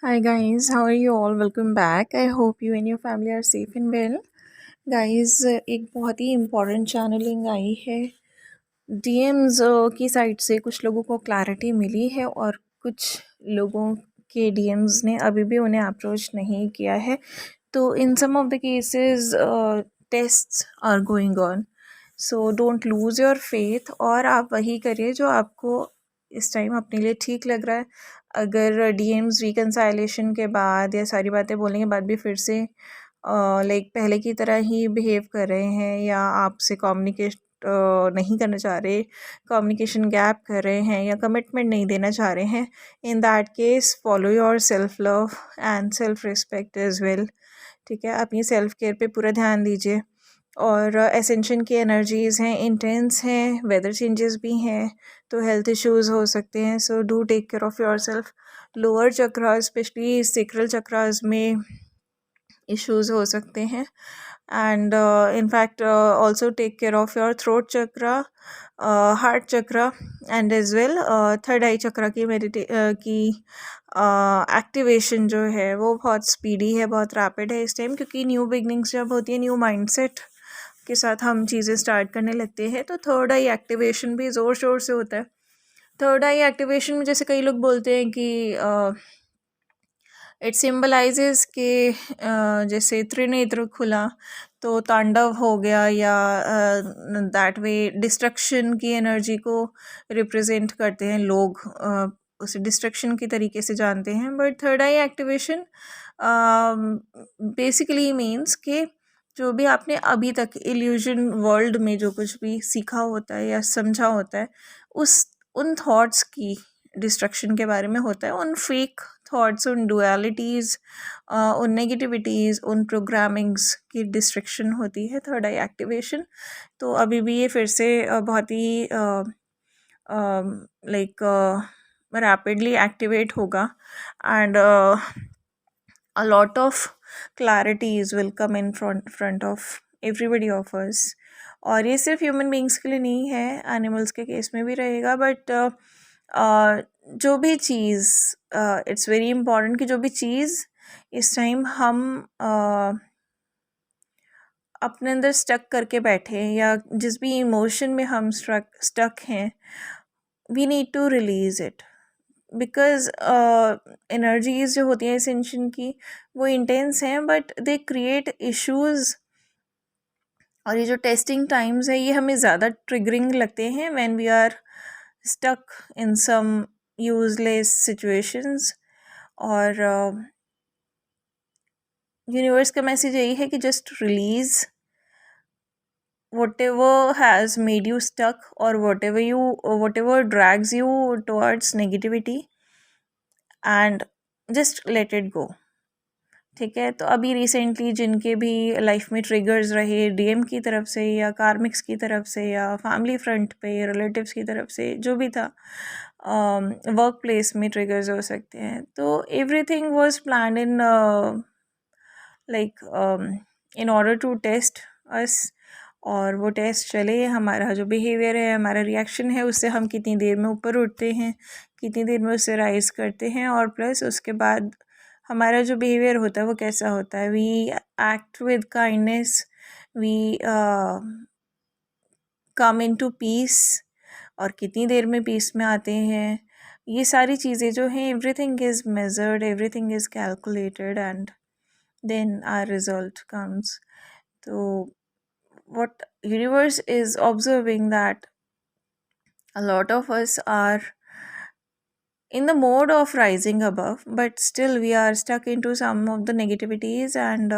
Hi guys, how are you all? Welcome back. I hope you and your family are safe and well. Guys, एक बहुत ही important channelling आई है। DMs की side से कुछ लोगों को क्लैरिटी मिली है और कुछ लोगों के डीएम्स ने अभी भी उन्हें अप्रोच नहीं किया है। तो in some of the cases tests are going on, so don't lose your faith और आप वही करिए जो आपको इस टाइम अपने लिए ठीक लग रहा है। अगर डीएम्स रिकन्साइलेशन के बाद या सारी बातें बोलने के बाद भी फिर से लाइक पहले की तरह ही बिहेव कर रहे हैं या आपसे कम्युनिकेट नहीं करना चाह रहे, कम्युनिकेशन गैप कर रहे हैं या कमिटमेंट नहीं देना चाह रहे हैं, in that case follow your self love and self respect as well. ठीक है, अपनी सेल्फ केयर पे पूरा ध्यान दीजिए। और एसेंशन की एनर्जीज़ हैं, इंटेंस हैं, वेदर चेंजेस भी हैं, तो हेल्थ इश्यूज़ हो सकते हैं। So do take care of yourself. Lower chakras specially sacral chakras में इश्यूज़ हो सकते हैं and in fact also take care of your throat chakra, heart chakra and as well third eye chakra की की एक्टिवेशन जो है वो बहुत स्पीडी है, बहुत रैपिड है इस टाइम, क्योंकि न्यू बिगनिंग्स जब होती है, न्यू माइंडसेट के साथ हम चीज़ें स्टार्ट करने लगते हैं, तो थर्ड आई एक्टिवेशन भी ज़ोर शोर से होता है। थर्ड आई एक्टिवेशन में जैसे कई लोग बोलते हैं कि इट सिम्बलाइजेस के जैसे त्रिनेत्र खुला तो तांडव हो गया, या दैट वे डिस्ट्रक्शन की एनर्जी को रिप्रेजेंट करते हैं लोग, उसे डिस्ट्रक्शन की तरीके से जानते हैं। But third I activation basically means कि जो भी आपने अभी तक इल्यूजन वर्ल्ड में जो कुछ भी सीखा होता है या समझा होता है, उस उन थॉट्स की डिस्ट्रक्शन के बारे में होता है, उन फेक थॉट्स, उन डुअलिटीज़, उन नेगेटिविटीज़, उन प्रोग्रामिंग्स की डिस्ट्रक्शन होती है थर्ड आई एक्टिवेशन। तो अभी भी ये फिर से बहुत ही लाइक रैपिडली एक्टिवेट होगा and a lot of clarities will come in front of everybody of us। और ये सिर्फ ह्यूमन बींग्स के लिए नहीं है, एनिमल्स के केस में भी रहेगा। बट जो भी चीज़, इट्स वेरी इम्पॉर्टेंट कि जो भी चीज़ इस टाइम हम अपने अंदर स्टक करके बैठे हैं या जिस भी इमोशन में हम स्टक हैं, we need to release it. Because energies जो होती हैं एसेंशन की वो इंटेंस हैं, बट दे क्रिएट इश्यूज़। और ये जो टेस्टिंग टाइम्स है ये हमें ज़्यादा ट्रिगरिंग लगते हैं when we are stuck in some useless situations. और यूनिवर्स का मैसेज यही है कि just release whatever has made you stuck or whatever drags you towards negativity, and just let it go। ठीक है, तो अभी रिसेंटली जिनके भी लाइफ में ट्रिगर्स रहे डीएम की तरफ से या कार्मिक्स की तरफ से या फैमिली फ्रंट पे रिलेटिव्स की तरफ से जो भी था, वर्क प्लेस में ट्रिगर्स हो सकते हैं। तो everything was planned in like in order to test us. और वो टेस्ट चले, हमारा जो बिहेवियर है, हमारा रिएक्शन है, उससे हम कितनी देर में ऊपर उठते हैं, कितनी देर में उससे राइज करते हैं, और प्लस उसके बाद हमारा जो बिहेवियर होता है वो कैसा होता है। We act with kindness, we come into peace, और कितनी देर में पीस में आते हैं। ये सारी चीज़ें जो हैं, everything is measured, everything is calculated, and then our result comes. तो what universe is observing that a lot of us are in the mode of rising above, but still we are stuck into some of the negativities, and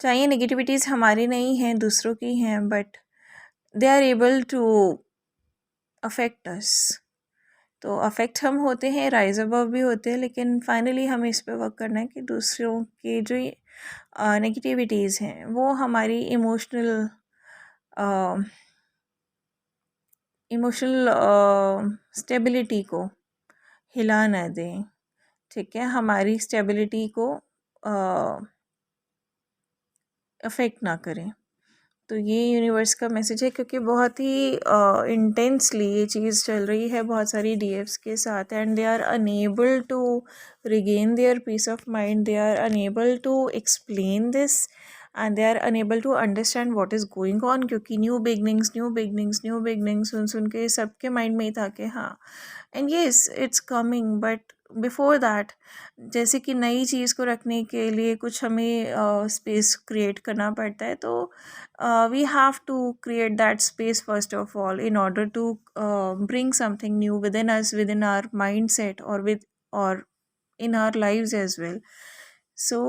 चाहे negativities हमारी नहीं हैं, दूसरों की हैं, but they are able to affect us। तो affect हम होते हैं, राइज अबव भी होते हैं, लेकिन फाइनली हमें इस पे वर्क करना है कि दूसरों के जो नेगेटिविटीज़ हैं वो हमारी इमोशनल स्टेबिलिटी को हिला न दें। ठीक है, हमारी स्टेबिलिटी को अफेक्ट ना करें। तो ये यूनिवर्स का मैसेज है, क्योंकि बहुत ही इंटेंसली ये चीज़ चल रही है बहुत सारी डीएफ्स के साथ, and they are unable to regain their peace of mind, they are unable to explain this, and they are unable to understand what is going on, क्योंकि new beginnings new beginnings new beginnings सुन सुन के सबके mind में ही था कि हाँ, and yes it's coming, but before that जैसे कि नई चीज़ को रखने के लिए कुछ हमें स्पेस क्रिएट करना पड़ता है, तो we have to create that space first of all in order to bring something new within us, within our mindset, or in our lives as well. So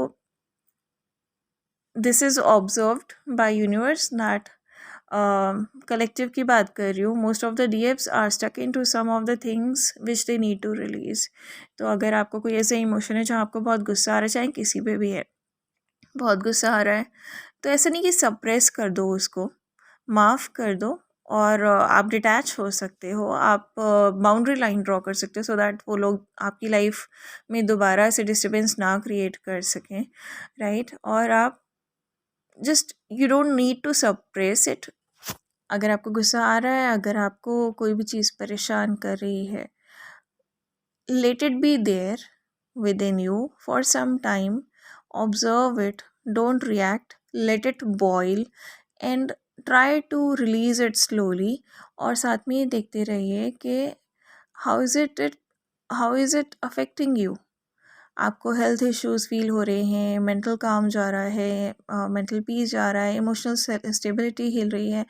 this is observed by universe that collective की बात कर रही हूँ, most of the DFs are stuck into some of the things which they need to release. तो अगर आपको कोई ऐसे इमोशन है जहाँ आपको बहुत गुस्सा आ रहा है, चाहे किसी पे भी है, बहुत गुस्सा आ रहा है, तो ऐसा नहीं कि सप्रेस कर दो उसको, माफ़ कर दो, और आप डिटैच हो सकते हो, आप बाउंड्री लाइन ड्रॉ कर सकते हो, सो दैट वो लोग आपकी लाइफ में दोबारा से डिस्टर्बेंस ना क्रिएट कर सकें, राइट। और आप just you don't need to suppress it. अगर आपको गुस्सा आ रहा है, अगर आपको कोई भी चीज़ परेशान कर रही है, let it be there within you for some time, observe it, don't react, let it boil, and try to release it slowly. और साथ में ये देखते रहिए कि how is it affecting you. आपको हेल्थ इश्यूज फील हो रहे हैं, मेंटल काम जा रहा है, मेंटल पीस जा रहा है, इमोशनल स्टेबिलिटी हिल रही है,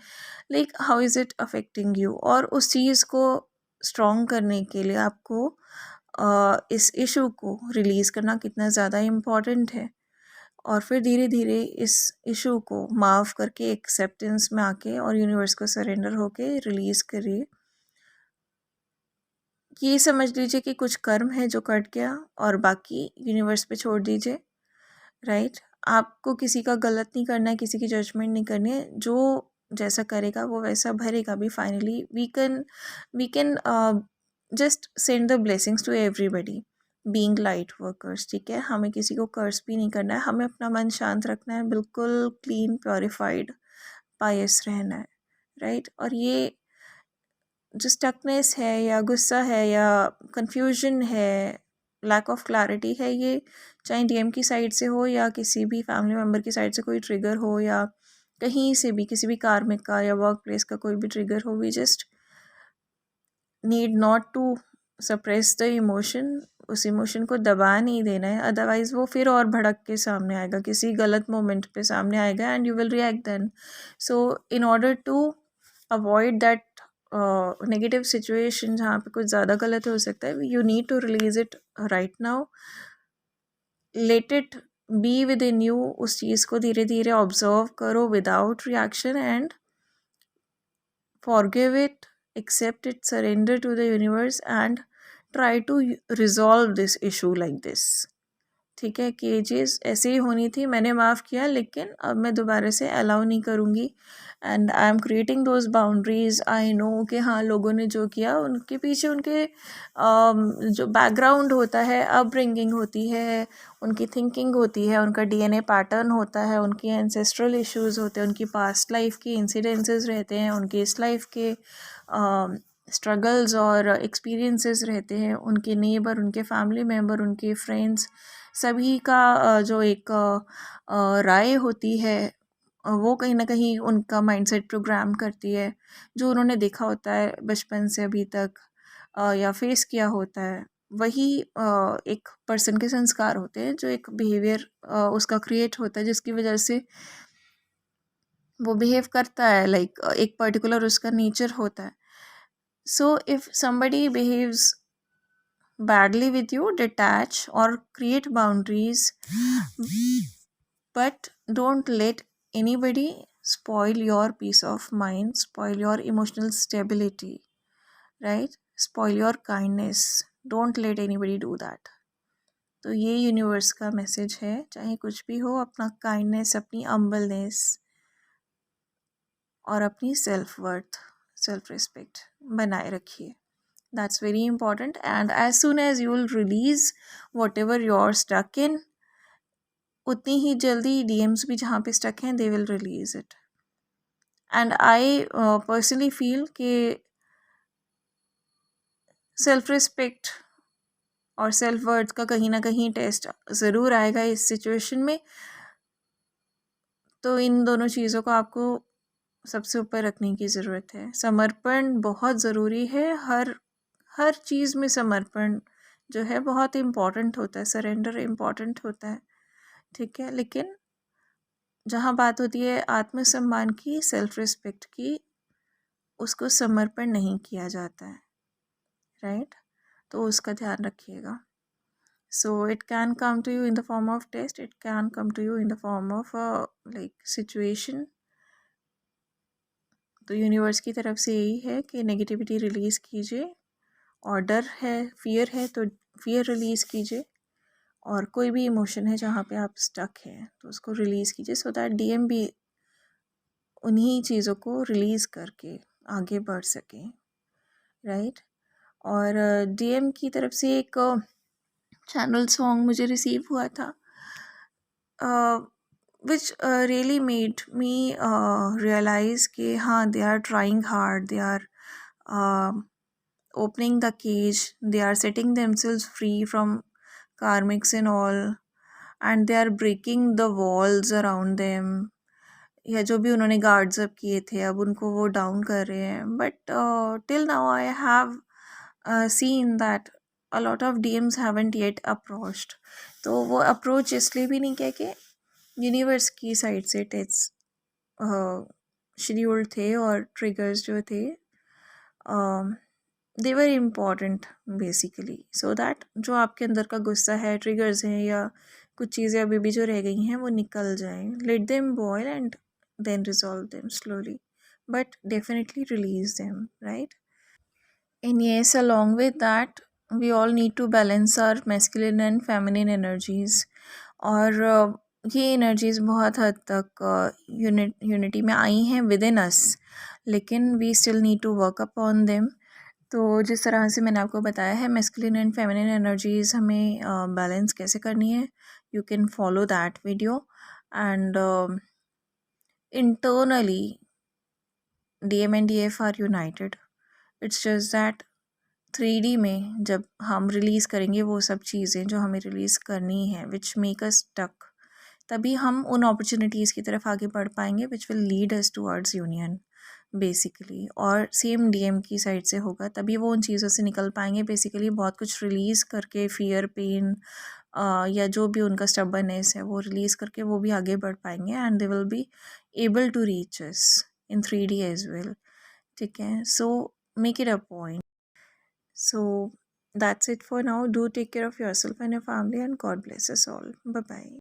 like how is it affecting you. और उस चीज़ को स्ट्रॉन्ग करने के लिए आपको इस इशू को रिलीज़ करना कितना ज़्यादा इम्पॉर्टेंट है, और फिर धीरे धीरे इस इशू को माफ़ करके एक्सेप्टेंस में आके और यूनिवर्स को सरेंडर होके रिलीज़ करिए। ये समझ लीजिए कि कुछ कर्म है जो कट गया और बाकी यूनिवर्स पे छोड़ दीजिए, राइट। आपको किसी का गलत नहीं करना है, किसी की जजमेंट नहीं करनी है, जो जैसा करेगा वो वैसा भरेगा भी। Finally we can just send the blessings to everybody being light workers, ठीक है। हमें किसी को कर्स भी नहीं करना है, हमें अपना मन शांत रखना है, बिल्कुल क्लीन प्योरीफाइड पायस रहना है, राइट। और ये जो स्टकनेस है या गुस्सा है या कंफ्यूजन है, लैक ऑफ क्लैरिटी है, ये चाहे डीएम की साइड से हो या किसी भी फैमिली मेम्बर की साइड से कोई ट्रिगर हो, या कहीं से भी किसी भी कार्मिक का या वर्क प्लेस का कोई भी ट्रिगर हो, we just need not to suppress the emotion. उस इमोशन को दबा नहीं देना है, अदरवाइज़ वो फिर और भड़क के सामने आएगा, किसी गलत मोमेंट पे सामने आएगा, and you will react then. So in order to avoid that negative situation जहाँ पे कुछ ज़्यादा गलत हो सकता है, you need to release it right now, let it be within you. उस चीज़ को धीरे धीरे ऑब्जर्व करो without reaction, and forgive it, accept it, surrender to the universe, and try to resolve this issue like this, ठीक है। कि ये चीज़ ऐसे ही होनी थी, मैंने माफ़ किया, लेकिन अब मैं दोबारा से अलाउ नहीं करूँगी, and I am creating those boundaries. I know कि हाँ, लोगों ने जो किया उनके पीछे उनके जो बैकग्राउंड होता है, अपब्रिंगिंग होती है, उनकी थिंकिंग होती है, उनका डीएनए पैटर्न होता है, उनकी एंसेस्ट्रल इश्यूज़ होते हैं, उनकी पास्ट लाइफ के इंसिडेंसेस रहते हैं, उनके इस लाइफ के स्ट्रगल्स और एक्सपीरियंसेस रहते हैं, उनके नेबर, उनके फैमिली मेम्बर, उनके फ्रेंड्स, सभी का जो एक राय होती है, वो कहीं ना कहीं उनका माइंडसेट प्रोग्राम करती है, जो उन्होंने देखा होता है बचपन से अभी तक या फेस किया होता है, वही एक पर्सन के संस्कार होते हैं, जो एक बिहेवियर उसका क्रिएट होता है, जिसकी वजह से वो बिहेव करता है, लाइक एक पर्टिकुलर उसका नेचर होता है। So if somebody behaves badly with you, detach or create boundaries, but don't let anybody spoil your peace of mind, spoil your emotional stability, right, spoil your kindness. Don't let anybody do that. तो ये universe का message है, चाहे कुछ भी हो, अपना kindness, अपनी अम्बलनेस और अपनी सेल्फ वर्थ, सेल्फ रिस्पेक्ट बनाए रखिए। That's very important, and as soon as you will release whatever you're stuck in, उतनी ही जल्दी DMs भी जहाँ पे stuck हैं, they will release it. And I personally feel कि सेल्फ रिस्पेक्ट और सेल्फ वर्थ का कहीं ना कहीं टेस्ट ज़रूर आएगा इस सिचुएशन में। तो इन दोनों चीज़ों को आपको सबसे ऊपर रखने की ज़रूरत है। समर्पण बहुत ज़रूरी है, हर हर चीज़ में समर्पण जो है बहुत इम्पॉर्टेंट होता है, सरेंडर इम्पॉर्टेंट होता है, ठीक है। लेकिन जहाँ बात होती है आत्मसम्मान की, सेल्फ रिस्पेक्ट की, उसको समर्पण नहीं किया जाता है, राइट। तो उसका ध्यान रखिएगा। So it can come to you in the form of test, it can come to you in the form of like situation. तो यूनिवर्स की तरफ से यही है कि नेगेटिविटी रिलीज़ कीजिए, और डर है, फियर है तो फियर रिलीज़ कीजिए, और कोई भी इमोशन है जहाँ पे आप स्टक हैं तो उसको रिलीज़ कीजिए, सो दैट डीएम भी उन्हीं चीज़ों को रिलीज़ करके आगे बढ़ सके, राइट। और डीएम की तरफ से एक चैनल सॉन्ग मुझे रिसीव हुआ था, which really made me realize कि हाँ, they are trying hard, they are opening the cage, they are setting themselves free from karmics and all, and they are breaking the walls around them, या जो भी उन्होंने guards up किए थे अब उनको वो डाउन कर रहे हैं। But till now I have seen that a lot of DMs haven't yet approached. तो वो अप्रोच इसलिए भी नहीं किया कि यूनिवर्स की साइड से टेस्ट शेड्यूल्ड थे, और ट्रिगर्स जो थे दे वर इम्पॉर्टेंट बेसिकली, सो दैट जो आपके अंदर का गुस्सा है, ट्रिगर्स हैं, या कुछ चीज़ें अभी भी जो रह गई हैं वो निकल जाएं। Let them boil and then resolve them slowly, but definitely release them, right? And yes, along with that, we all need to balance our masculine and feminine energies. और ये एनर्जीज़ बहुत हद तक यूनिटी में आई हैं विद इन अस, लेकिन we still need to work upon them. तो जिस तरह से मैंने आपको बताया है मैस्कुलिन एंड फेमिनिन एनर्जीज़ हमें बैलेंस कैसे करनी है, you can follow that video. And internally DM and DF are united, it's just that 3D में जब हम रिलीज़ करेंगे वो सब चीज़ें जो हमें रिलीज़ करनी है विच मेक अस स्टक, तभी हम उन अपॉर्चुनिटीज़ की तरफ आगे बढ़ पाएंगे which will lead us towards union basically. और सेम डीएम की साइड से होगा तभी वो उन चीज़ों से निकल पाएंगे, बेसिकली बहुत कुछ रिलीज़ करके, फियर, पेन या जो भी उनका स्टबर्ननेस है वो रिलीज़ करके वो भी आगे बढ़ पाएंगे, and they will be able to reach us in 3D as well, ठीक है। So make it a point. So that's it for now. Do take care of yourself and your family, and God bless us all. Bye bye.